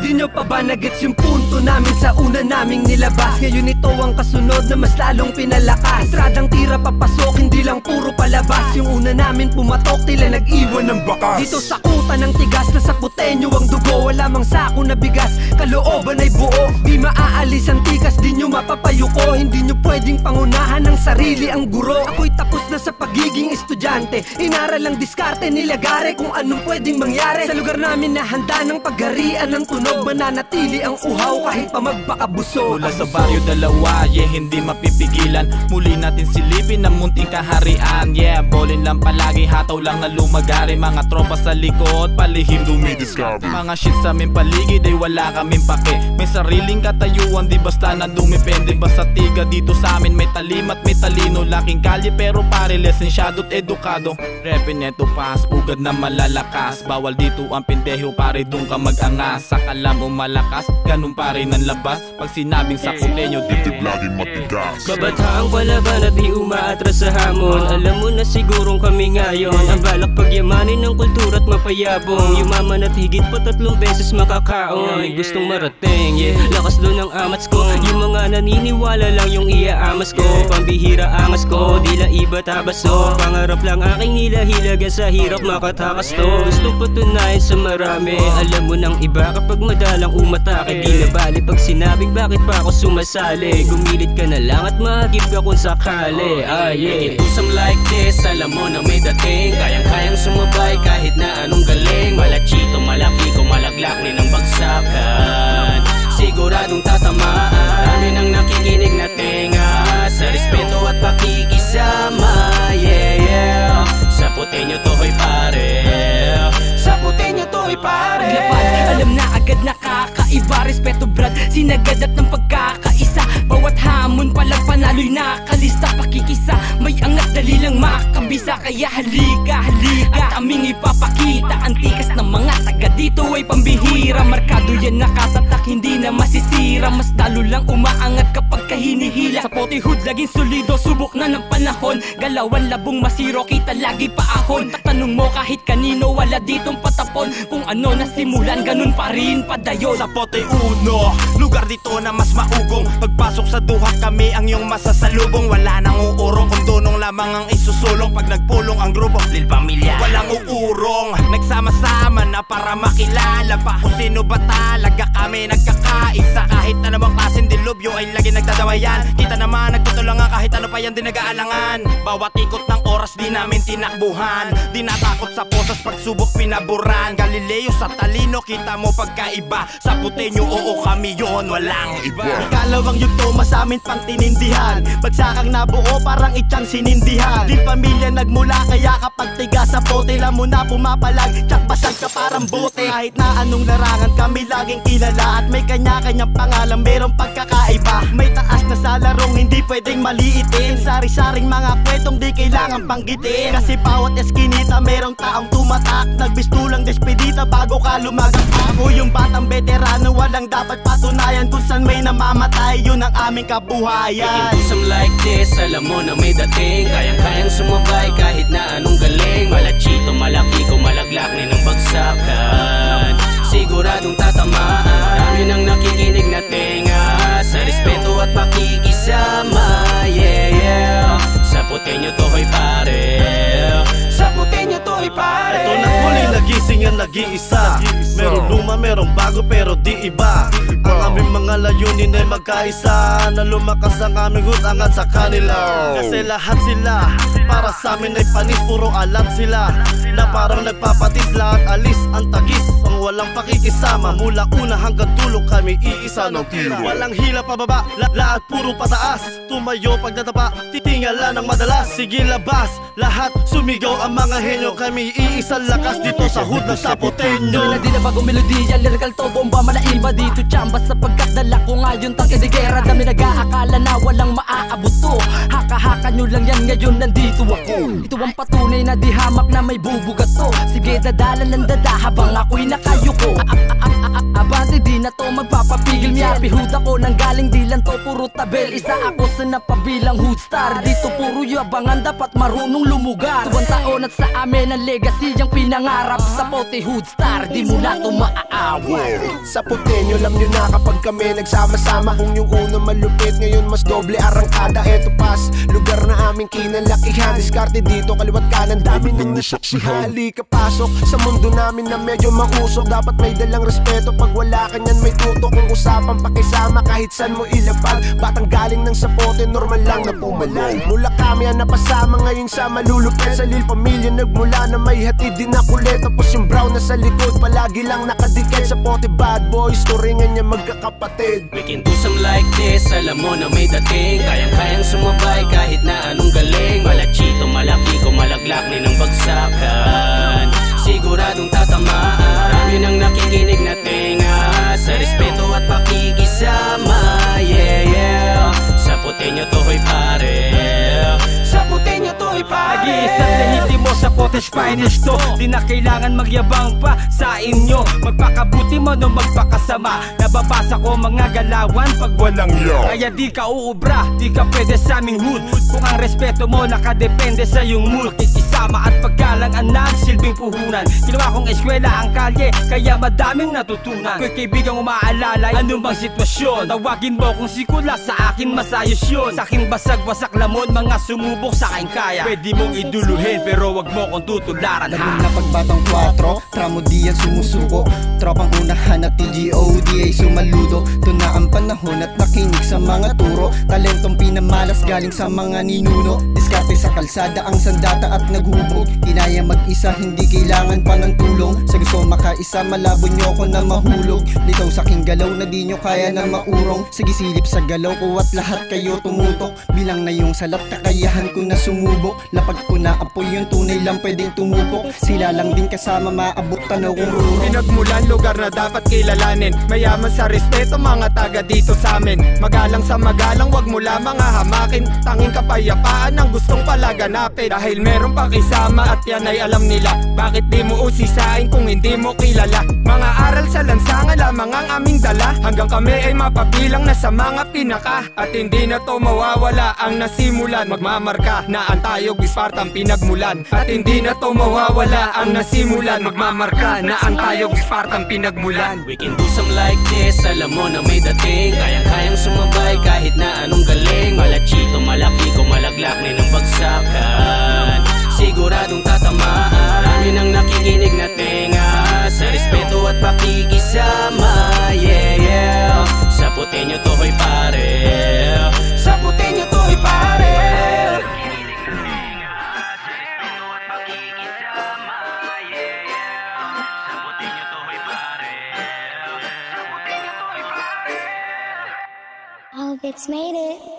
Di nyo pa ba nagets yung punto namin sa una naming nilabas? Ngayon ito ang kasunod na mas lalong pinalakas. Entradang tira papasok, hindi lang puro palabas. Yung una namin pumatok, tila nag-iwan ng bakas. Dito sakutan ng tigas na sa putenyo ang dugo. Wala mang sako na bigas, kalooban ay buo. Di maaalis ang tikas, di nyo mapapayuko. Hindi nyo pwedeng pangunahan ng sarili ang guro. Ako'y tapos na sa pagiging estudyante. Inaral ang diskarte, nilagare kung anong pwedeng mangyari. Sa lugar namin na handa ng pagharian ng tunog, mananatili ang uhaw kahit pa magpakabuso. Mula sa baryo dalawa, hindi mapipigilan. Muli natin silipin ang munting kaharian. Bolin lang palagi, hataw lang na lumagari. Mga tropa sa likod, palihim dumidiskarte. Mga shit sa aming paligid ay wala kaming pake. May sariling katayuan, di basta na dumipende. Basta tiga dito sa amin, may talim at may talino. Laking kalye pero pare lesensyado't edukado. Repin neto pas, ugad na malalakas. Bawal dito ang pindeho, pare dun ka mag-angas. Sakala mo malakas, ganun pare ng labas. Pag sinabing sa kulenyo, dito laging matigas. Kabataang palaban at di umaatras sa hamon. Alam mo na sigurong kami ngayon ang balak pagyamanin ng kultura at mapayabong. Yumaman at higit pa 3 beses makakaon. May gustong marating, lakas doon ang amats ko. Yung mga naniniwala lang yung iaamas ko. Pambihira angas ko, dila iba tabaso. Pangarap lang aking hilahilaga sa hirap makatakas to. Gustong patunayan sa marami. Alam mo ng iba kapag madalang umatake. Di na bali pag sinabing bakit pa ako sumasali. Gumilit ka na lang at mahagip ka kung sakali. Usam like this, alam mo na may dating. Kayang-kayang sumabay kahit na anong galing. Malachito, malaki ko, malaglag ni ng bagsakan. Siguradong tatamaan. Dami nang nakikinig na tenga. Sa respeto at pakikisama. Sa putenyo to hoy pare. Sa putenyo to hoy pare. Paglapad, alam na agad nakakaiba. Respeto brad, sinagad at ng pagkakaisa. Bawat hamon palang panalo'y nakalista. Pakikisa, may angat dali lang makabisa. Kaya halika, halika at aming ipapakita. Antikas ng mga taga dito ay pambihira. Markado yan nakatatak, hindi na masisira. Mas lalo lang umaangat kapag kahinihila. Sa potihood laging solido, subok na ng panahon. Galawan labong masiro, kita lagi paahon. Tatanong mo kahit kanino, wala ditong patapon. Kung ano nasimulan, ganun pa rin padayon. Sa Pote Uno, lugar dito na mas maugong. Pagpasok sa duha kami ang iyong masasalubong. Wala nang uurong kung dunong lamang ang isusulong. Pag nagpulong ang grupo, lil pamilya, walang uurong. Nagsama-sama na para makilala pa kung sino ba talaga kami nagkakaisa. Kahit na namang klaseng dilubyo ay lagi nagdadawayan. Kita naman nagtutulangan kahit ano pa yan din nag-aalangan. Bawat ikot ng oras di namin tinakbuhan. Di natakot sa posas pagsubok pinaburan. Galileo sa talino kita mo pagkaiba. Sa putenyo oo kami yon walang iba. Ikalawang yugto sa amin pang tinindihan. Bagsakang nabuo parang itsang sinindihan. Di pamilya nagmula kaya kapag tiga sa pote lang mo na pumapalag. Tsak basag ka parang bote. Kahit na anong larangan kami laging kilala. At may kanya-kanyang pangalan merong pagkakaiba. May taas na sa larong hindi pwedeng maliitin. Sari-saring mga kwentong di kailangan banggitin. Kasi bawat eskinita merong taong tumatak. Nagbistulang despedida bago ka lumagang. Ako yung batang veterano walang dapat patunayan. Kung saan may namamatay yun ang aming kabuhayan. Usam like this, alam mo na may dating. Kayang-kayang sumabay kahit na anong galing. Malachito, malaki ko, malaglag ni ng bagsakan. Siguradong tatamaan. Dami nang nakikinig na tenga. Sa respeto at pakikisama. Sa putenyo to hoy pare. Sa putenyo to hoy pare. Ito na muling nagising ang nag-iisa. Merong luma, merong bago pero di iba. Ang aming mga layunin ay magkaisa. Na lumakas ang aming hutangan sa kanila. Kasi lahat sila para sa amin ay panis. Puro alam sila na parang nagpapatis. Lahat alis ang tagis ang walang pakikisama. Mula una hanggang tulog kami iisa ng tira. Walang hila pababa, lahat puro pataas. Tumayo pagdadapa, titingala ng madalas. Sige labas, lahat sumigaw ang mga henyo. Kami iisang lakas dito sa hood ng sa putenyo. Melody na bagong melodiya, lyrical to bomba malaiba dito chamba. Sapagkat dala ko ngayon tangkidigera. Dami nag-aakala na walang maaabot to. Haka-haka nyo lang yan ngayon nandito ako. Ito ang patunay na di hamak na may bubugat to. Sige dadalan ng dada habang ako'y nakayuko. Abante di na to magpapapigil. Miyapi hood ako nang galing dilan to puro tabel. Isa ako sa napabilang hood star. Dito puro yabangan dapat marunong lumugar. Tuwang taon at sa amin ang legacy ang pinangarap. Sa Pote Hood Star, di mo na to maaaway. Sa Putenyo, alam nyo na kapag kami nagsama-sama. Kung yung uno malupit, ngayon mas doble arangkada. Eto pas, lugar na aming kinalakihan. Diskarte dito, kaliwat kanan, dami nang nasaksihan. Halika pasok sa mundo namin na medyo mausok. Dapat may dalang respeto, pag wala kanyan may tutok. Kung usapan pakisama, kahit saan mo ilapag. Batang galing ng Sapote, normal lang na pumalag. Mula kami ang napasama ngayon sa malulupit. Sa Lil pamilya nagmula na may hatid din na kulit. Tapos yung brown na sa likod, palagi lang nakadikit. Sa Pote bad boys, turingan niya magkakapatid. We can do some like this, alam mo na may dating. Kayang-kayang sumabay kahit na anong galing. Malachito, malaki ko, malaglak ni ng bagsakan. Siguradong tatamaan. Marami nang nakikinig na tinga. Sa respeto at pakikisama. Yeah, yeah. Sa Putenyo to hoy pare. Sa Putenyo to hoy pare. Nag-iisang lehitimo sa Pote's finest to. Di na kailangan magyabang pa sa inyo. Magpakabuti mo no magpakasama. Nababasa ko mga galawan pag walang yaw. Kaya di ka uubra, di ka pwede sa aming hood. Kung ang respeto mo nakadepende sa iyong mood. Pakikisama at paggalang ang nagsilbing puhunan. Ginawa kong eskwela ang kalye, kaya madaming natutunan. Ako'y kaibigang umaalala anumang sitwasyon. Tawagin mo kung sikula, sa akin masayos yun. Sa akin basag-wasak lamon, mga sumubok sa akin kaya. Pwede mong iduluhin pero wag mo kong tutularan ha. Lagong na pagbatang 4, tramo diyan sumusuko. Tropang unahan at TGODA sumaludo. Ito na ang panahon at nakinig sa mga turo. Talentong pinamalas galing sa mga ninuno. Diskarte sa kalsada ang sandata at naghubog. Kinaya mag-isa, hindi kailangan pa ng tulong. Sa gusto makaisa, malabo nyo ko na mahulog. Litaw sa aking galaw na di nyo kaya na maurong. Sige silip sa galaw ko at lahat kayo tumutok. Bilang na yung salat, kakayahan ko na sumubok. Lapag ko na apoy yung tunay lang pwedeng tumupok. Sila lang din kasama maabot tanaw kong ruro. Pinagmulan, lugar na dapat kilalanin. Mayaman sa respeto, mga taga dito sa amin. Magalang sa magalang, wag mo lamang hahamakin. Tanging kapayapaan ang gustong palaganapin. Dahil meron pakisama at yan ay alam nila. Bakit di mo usisain kung hindi mo kilala? Mga aral sa lansangan lamang ang aming dala. Hanggang kami ay mapabilang na sa mga pinaka. At hindi na to mawawala ang nasimulan. Magmamarka na ang tayog Spartang pinagmulan. At hindi na to mawawala ang nasimulan. Magmamarka na ang tayog Spartang pinagmulan. We can do some like this, alam mo na may dating. Kayang-kayang sumabay kahit na anong galing. Malachito, malaki ko, malaglak ni ng bagsakan. Siguradong tatamaan. Marami nang nakikinig na tinga. Sa respeto at pakikisama. Yeah, yeah. Sa Putenyo to hoy pare. Sa Putenyo to hoy pare. All Bits made it.